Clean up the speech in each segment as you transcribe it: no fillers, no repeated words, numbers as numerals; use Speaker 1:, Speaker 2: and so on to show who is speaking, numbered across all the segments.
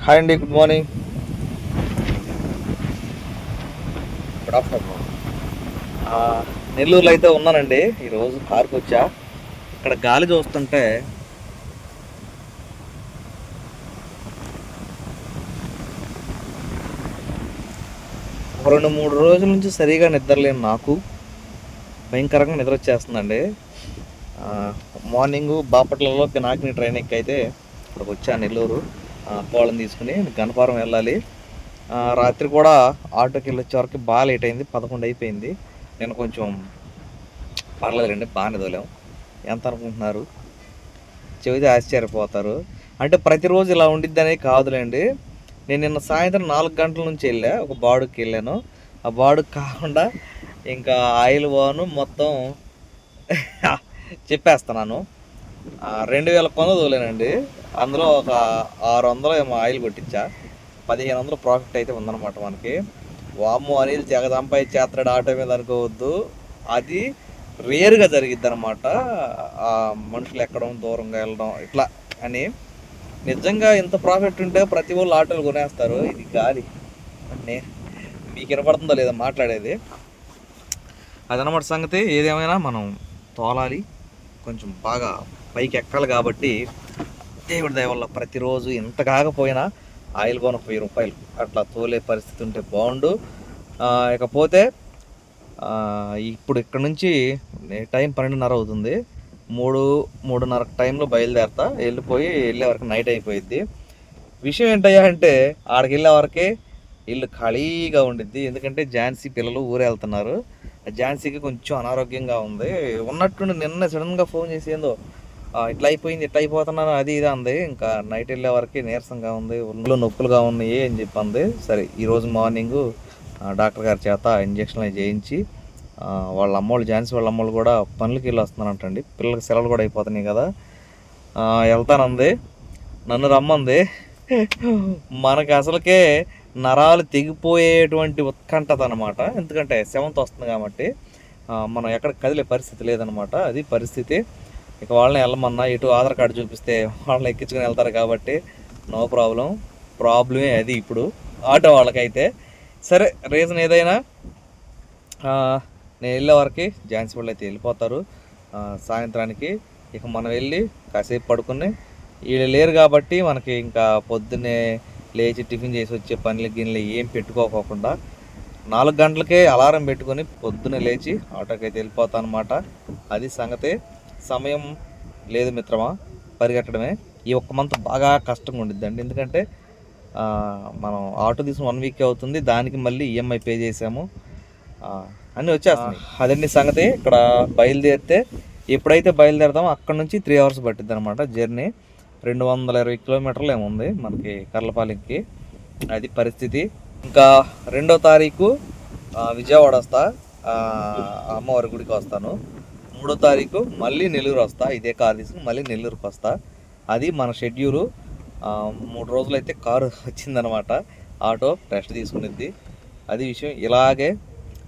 Speaker 1: Hi అండి, good morning. Good afternoon. నెల్లూరులో అయితే ఉన్నానండి. ఈరోజు కారుకి వచ్చా. ఇక్కడ గాలి చూస్తుంటే ఒక 2-3 రోజుల నుంచి సరిగా నిద్రలేను. నాకు భయంకరంగా నిద్ర వచ్చేస్తుందండి. మార్నింగు బాపట్లలో నాకిని ట్రైన్ ఎక్కి అయితే ఇక్కడికి వచ్చా నెల్లూరు. కోళ్ళని తీసుకుని గన్నవరం వెళ్ళాలి. రాత్రి కూడా ఆటోకి వెళ్ళొచ్చే వరకు బాగా లేట్ అయింది, 11 అయిపోయింది. నేను కొంచెం పర్లేదులేండి, బాగానే తోలాం. ఎంత అనుకుంటున్నారు? చెబితే ఆశ్చర్యపోతారు. అంటే ప్రతిరోజు ఇలా ఉండిద్దనే కాదులేండి. నేను నిన్న సాయంత్రం 4 గంటల నుంచి వెళ్ళా, ఒక బాడుకి వెళ్ళాను. ఆ బాడుకి కాకుండా ఇంకా ఆయిల్ బాను మొత్తం చెప్పేస్తున్నాను. 2000 కొంద తోలేనండి. అందులో ఒక 600 ఏమో ఆయిల్ కొట్టించా. 1500 ప్రాఫిట్ అయితే ఉందన్నమాట మనకి. వామ్మో, అనిల్ తెగ సంపాదించేస్తాడు ఆటో మీద అనుకోవద్దు. అది రేరుగా జరిగిద్ది అనమాట. మనుషులు ఎక్కడం, దూరంగా వెళ్ళడం ఇట్లా అని. నిజంగా ఇంత ప్రాఫిట్ ఉంటే ప్రతి వాళ్ళు ఆటోలు కొనేస్తారు. ఇది గాలి. మీకు వినపడుతుందో లేదా మాట్లాడేది? అదనమాట సంగతి. ఏదేమైనా మనం తోలాలి, కొంచెం బాగా పైకి ఎక్కాలి. కాబట్టి దేవుడి దయ వల్ల ప్రతిరోజు ఇంత కాకపోయినా ఆయిల్ పోను 1000 రూపాయలు అట్లా తోలే పరిస్థితి ఉంటే బాగుండు. ఇకపోతే ఇప్పుడు ఇక్కడ నుంచి టైం 12:30 అవుతుంది. 3-3:30 టైంలో బయలుదేరతా. వెళ్ళే వరకు నైట్ అయిపోయిద్ది. విషయం ఏంటయ్యా అంటే, ఆడికి వెళ్ళే వరకే ఇల్లు ఖాళీగా ఉండిద్ది. ఎందుకంటే ఝాన్సీ పిల్లలు ఊరు వెళ్తున్నారు. ఝాన్సీకి కొంచెం అనారోగ్యంగా ఉంది. ఉన్నట్టుండి నిన్న సడన్గా ఫోన్ చేసి ఏందో ఇట్లా అయిపోయింది, ఇట్లా అయిపోతున్నాను, అది ఇది అంది. ఇంకా నైట్ వెళ్ళే వరకు నీరసంగా ఉంది, ఒళ్ళు నొప్పులుగా ఉన్నాయి అని చెప్పింది. సరే, ఈరోజు మార్నింగు డాక్టర్ గారి చేత ఇంజక్షన్లు చేయించి వాళ్ళ అమ్మోళ్ళు, ఝాన్సీ వాళ్ళ అమ్మోళ్ళు కూడా పనులకి వెళ్ళి వస్తున్నానంటండి. పిల్లలకి సెలవులు కూడా అయిపోతున్నాయి కదా. వెళ్తానంది, నన్ను రమ్మంది. మనకి అసలుకే నరాలు తెగిపోయేటువంటి ఉత్కంఠత అనమాట. ఎందుకంటే 7th వస్తుంది కాబట్టి మనం ఎక్కడ కదిలే పరిస్థితి లేదనమాట. అది పరిస్థితి. ఇక వాళ్ళని వెళ్ళమన్నా, ఇటు ఆధార్ కార్డు చూపిస్తే వాళ్ళని ఎక్కించుకొని వెళ్తారు కాబట్టి నో ప్రాబ్లం. ప్రాబ్లమే అది ఇప్పుడు ఆటో వాళ్ళకైతే. సరే, రీజన్ ఏదైనా నేను వెళ్ళే వరకు ఝాన్సీ వాళ్ళు అయితే వెళ్ళిపోతారు సాయంత్రానికి. ఇక మనం వెళ్ళి కాసేపు పడుకుని, వీళ్ళు లేరు కాబట్టి మనకి ఇంకా పొద్దున్నే లేచి టిఫిన్ చేసి వచ్చే పనులు గిన్నెలు ఏం పెట్టుకోకుండా 4 గంటలకే అలారం పెట్టుకొని పొద్దున్నే లేచి ఆటోకి అయితే వెళ్ళిపోతాను అనమాట. అది సంగతి. సమయం లేదు మిత్రమా, పరిగెట్టడమే. ఈ ఒక్క మంత్ బాగా కష్టంగా ఉండిద్దండి. ఎందుకంటే మనం ఆటో తీసుకుని 1 వీక్ అవుతుంది, దానికి మళ్ళీ ఈఎంఐ పే చేసాము, అన్నీ వచ్చేస్తున్నాయి. అదండి సంగతి. ఇక్కడ బయలుదేరితే, ఎప్పుడైతే బయలుదేరదామో అక్కడ నుంచి 3 hours పట్టిద్ది అనమాట జర్నీ. 220 కిలోమీటర్లు ఏముంది మనకి కర్లపాలెంకి. అది పరిస్థితి. ఇంకా 2వ తారీఖు విజయవాడ వస్తా, అమ్మవారి గుడికి వస్తాను. 3వ తారీఖు మళ్ళీ నెల్లూరు వస్తా, ఇదే కారు తీసుకుని మళ్ళీ నెల్లూరుకి వస్తా. అది మన షెడ్యూలు. 3 రోజులు అయితే కారు వచ్చిందనమాట. ఆటో రెస్ట్ తీసుకునిద్ది. అది విషయం. ఇలాగే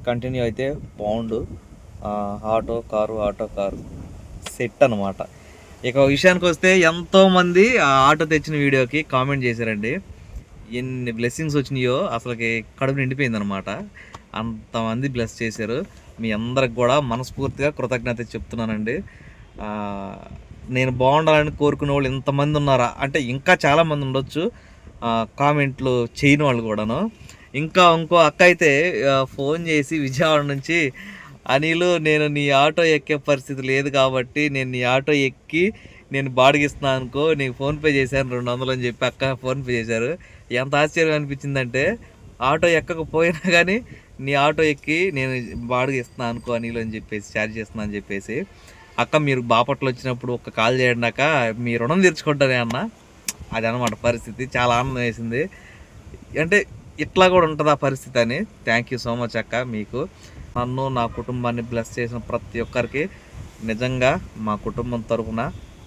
Speaker 1: కంటిన్యూ అయితే బాగుండు. ఆటో కారు సెట్ అనమాట. ఇక విషయానికి వస్తే, ఎంతోమంది ఆ ఆటో తెచ్చిన వీడియోకి కామెంట్ చేశారండి. ఎన్ని బ్లెస్సింగ్స్ వచ్చినాయో అసలుకి కడుపు నిండిపోయిందనమాట. అంతమంది బ్లెస్ చేశారు. మీ అందరికి కూడా మనస్ఫూర్తిగా కృతజ్ఞత చెప్తున్నానండి. నేను బాగుండాలని కోరుకునే వాళ్ళు ఇంతమంది ఉన్నారా అంటే, ఇంకా చాలామంది ఉండొచ్చు కామెంట్లు చేయని వాళ్ళు కూడాను. ఇంకో అక్క అయితే ఫోన్ చేసి విజయవాడ నుంచి, అనిలు నేను నీ ఆటో ఎక్కే పరిస్థితి లేదు కాబట్టి నేను నీ ఆటో ఎక్కి నేను బాడిగిస్తున్నాను అనుకో, నీకు ఫోన్పే చేశాను 200 అని చెప్పి అక్క ఫోన్పే చేశారు. ఎంత ఆశ్చర్యం అనిపించిందంటే, ఆటో ఎక్కకపోయినా కానీ నీ ఆటో ఎక్కి నేను బాడిగ ఇస్తున్నాను అనుకో అనిలు అని చెప్పేసి, ఛార్జ్ చేస్తున్నాను అని చెప్పేసి. అక్క, మీరు బాపట్ల వచ్చినప్పుడు ఒక కాల్ చేయండి అక్క, మీ రుణం తీర్చుకుంటానే అన్న. అది అన్నమాట పరిస్థితి. చాలా ఆనందం వేసింది. అంటే ఇట్లా కూడా ఉంటుంది ఆ పరిస్థితి అని. థ్యాంక్ యూ సో మచ్ అక్క. మీకు, నన్ను, నా కుటుంబాన్ని బ్లెస్ చేసిన ప్రతి ఒక్కరికి నిజంగా మా కుటుంబం తరఫున,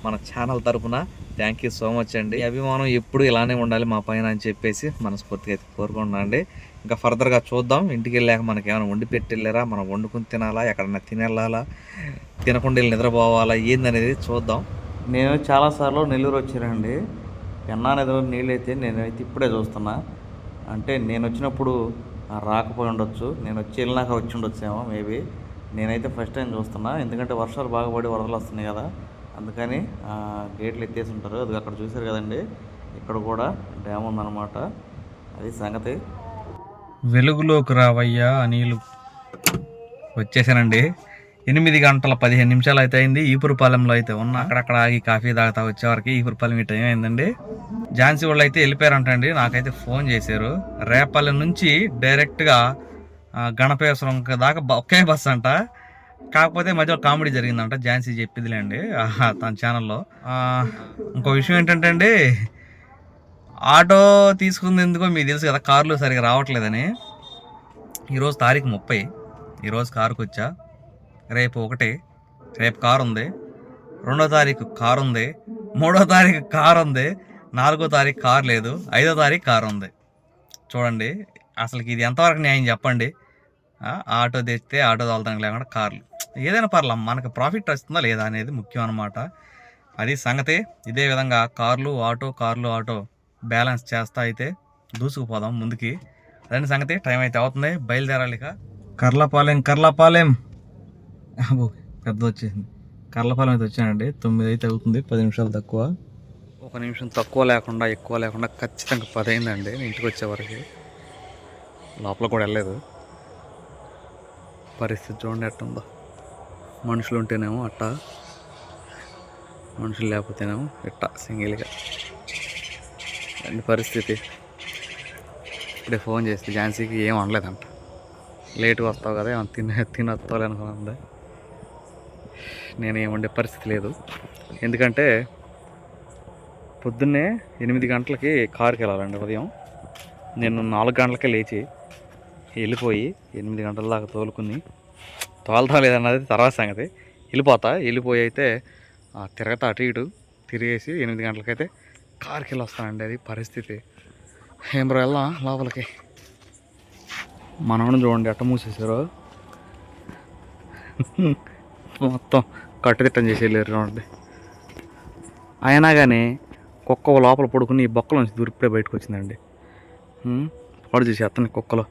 Speaker 1: మన ఛానల్ తరఫున థ్యాంక్ యూ సో మచ్ అండి. అభిమానం ఎప్పుడు ఇలానే ఉండాలి మా పైన అని చెప్పేసి మనస్ఫూర్తిగా అయితే కోరుకుంటున్నాండి. ఇంకా ఫర్దర్గా చూద్దాం. ఇంటికి వెళ్ళాక మనకి ఏమైనా వండి పెట్టి వెళ్ళారా, మనం వండుకుని తినాలా, ఎక్కడన్నా తినేళ్ళాలా, తినకుండా వెళ్ళి నిద్రపోవాలా, ఏందనేది చూద్దాం. నేను చాలాసార్లు నెల్లూరు వచ్చానండి. పెన్నా నదిలో నీళ్ళు అయితే నేనైతే ఇప్పుడే చూస్తున్నా. అంటే నేను వచ్చినప్పుడు రాకపోయి ఉండొచ్చు, నేను వచ్చి వెళ్ళినాక వచ్చి ఉండొచ్చేమో మేబీ. నేనైతే ఫస్ట్ టైం చూస్తున్నా, ఎందుకంటే వర్షాలు బాగా పడి వరదలు వస్తున్నాయి కదా, అందుకని గేట్లు ఎత్తేసి ఉంటారు. అది అక్కడ చూసారు కదండి, ఇక్కడ కూడా డ్యామ్ ఉందన్నమాట. అది సంగతి. వెలుగులోకి రావయ్యా అనిలు వచ్చేసానండి. 8 గంటల 15 నిమిషాలు అయితే అయింది. ఈపురపాలెంలో అయితే ఉన్నా. అక్కడక్కడ ఆగి కాఫీ తాగుతా వచ్చేవరకు ఈపురపాలెం ఈ టైం అయిందండి. ఝాన్సీ వాళ్ళు అయితే వెళ్ళిపోయారంటండి. నాకైతే ఫోన్ చేశారు. రేపల్లెం నుంచి డైరెక్ట్గా గణపేశ్వరం దాకా ఒకే బస్సు అంట. కాకపోతే మధ్యలో కామెడీ జరిగిందంట, ఝాన్సీ చెప్పిందిలేండి తన ఛానల్లో. ఇంకో విషయం ఏంటంటే అండి, ఆటో తీసుకుంది ఎందుకో మీకు తెలుసు కదా, కార్లు సరిగా రావట్లేదని. ఈరోజు తారీఖు 30, ఈరోజు కారుకు వచ్చా. రేపు 1, రేపు కారు ఉంది. 2వ తారీఖు కారు ఉంది. 3వ తారీఖు కారు ఉంది. 4వ తారీఖు కారు లేదు. 5వ తారీఖు కారు ఉంది. చూడండి అసలుకి ఇది ఎంతవరకు న్యాయం చెప్పండి. ఆటో తెచ్చితే ఆటో తోలడానికి లేకుండా కార్లు, ఏదైనా పర్లా, మనకు ప్రాఫిట్ వస్తుందా లేదా అనేది ముఖ్యం అన్నమాట. అది సంగతి. ఇదే విధంగా కార్లు ఆటో బ్యాలెన్స్ చేస్తా అయితే దూసుకుపోదాం ముందుకి. అదే సంగతి. టైం అయితే అవుతుంది, బయలుదేరాలి ఇక. కర్లపాలెం పెద్ద వచ్చేసింది. కర్లపాలెం అయితే వచ్చానండి. 9 అయితే అవుతుంది, 10 నిమిషాలు తక్కువ. 1 నిమిషం తక్కువ లేకుండా ఎక్కువ లేకుండా ఖచ్చితంగా 10 అయిందండి నేను ఇంటికి వచ్చేవరకు. లోపల కూడా వెళ్ళలేదు. పరిస్థితి చూడండి ఎట్టుందో. మనుషులు ఉంటేనేమో అట్టా, మనుషులు లేకపోతేనేమో ఇట్టా సింగిల్గా అండి పరిస్థితి. ఇప్పుడే ఫోన్ చేస్తే ఝాన్సీకి ఏం అనలేదంట. లేటుగా వస్తావు కదా, ఏమన్నా తినొస్తావు అనుకున్నది. నేను ఏమండే పరిస్థితి లేదు, ఎందుకంటే పొద్దున్నే 8 గంటలకి కారుకి వెళ్ళాలండి ఉదయం. నేను 4 గంటలకే లేచి వెళ్ళిపోయి 8 గంటల దాకా తోలుకుని, తోలుతా లేదన్నది తర్వాత సంగతి. వెళ్ళిపోయి అయితే తిరగతా అటు ఇటు తిరిగేసి 8 గంటలకైతే కారుకి వెళ్ళి వస్తానండి. అది పరిస్థితి. ఏం బ్రో వెళ్దాం లోపలికి. మనోడు చూడండి అట్ట మూసేసారు, మొత్తం కట్టుదిట్టం చేసి వెళ్ళారు చూడండి. అయినా కానీ కుక్క లోపల పడుకుని ఈ బొక్కల నుంచి దూరిప్పుడే బయటకు వచ్చిందండి. పాడు చేసి అతని కుక్కలో.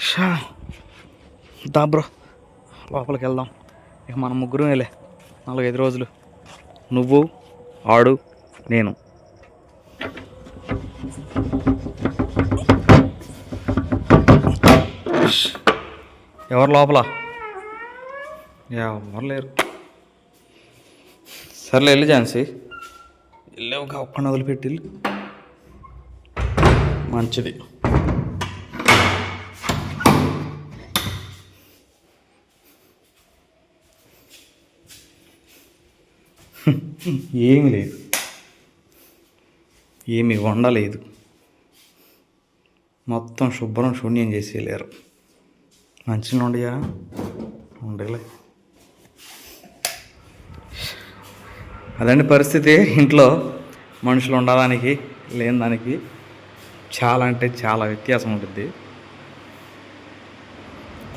Speaker 1: షా దా బ్రో లోపలికి వెళ్దాం. ఇక మనం ముగ్గురం వెళ్ళే 4-5 రోజులు, నువ్వు ఆడు నేను. ఎవరు లోపల? ఎవరు లేరు. సర్లే వెళ్ళి ఝాన్సీ, వెళ్ళావు ఒక్కడిని వదిలిపెట్టి మంచిది. ఏమీ లేదు, ఏమీ వండలేదు, మొత్తం శుభ్రం శూన్యం చేసి వెళ్ళారు. మంచిగా ఉండయా ఉండలే. అదండి పరిస్థితి. ఇంట్లో మనుషులు ఉండడానికి లేని దానికి చాలా అంటే చాలా వ్యత్యాసం ఉంటుంది.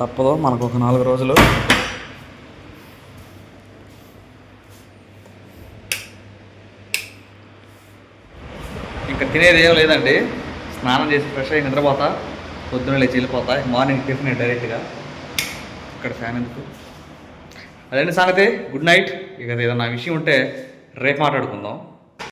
Speaker 1: తప్పదు, మనకు ఒక 4 రోజులు. ఇంకా తినేది ఏం లేదండి. స్నానం చేసి ఫ్రెష్ అయ్యి నిద్రపోతా, పొద్దున్న లేచి వెళ్ళిపోతా. మార్నింగ్ టిఫిన్ డైరెక్ట్గా. ఇక్కడ ఫ్యాన్ ఎందుకు. అదండి సంగతి. Good night. ఇక ఏదన్నా విషయం ఉంటే రేపు మాట్లాడుకుందాం.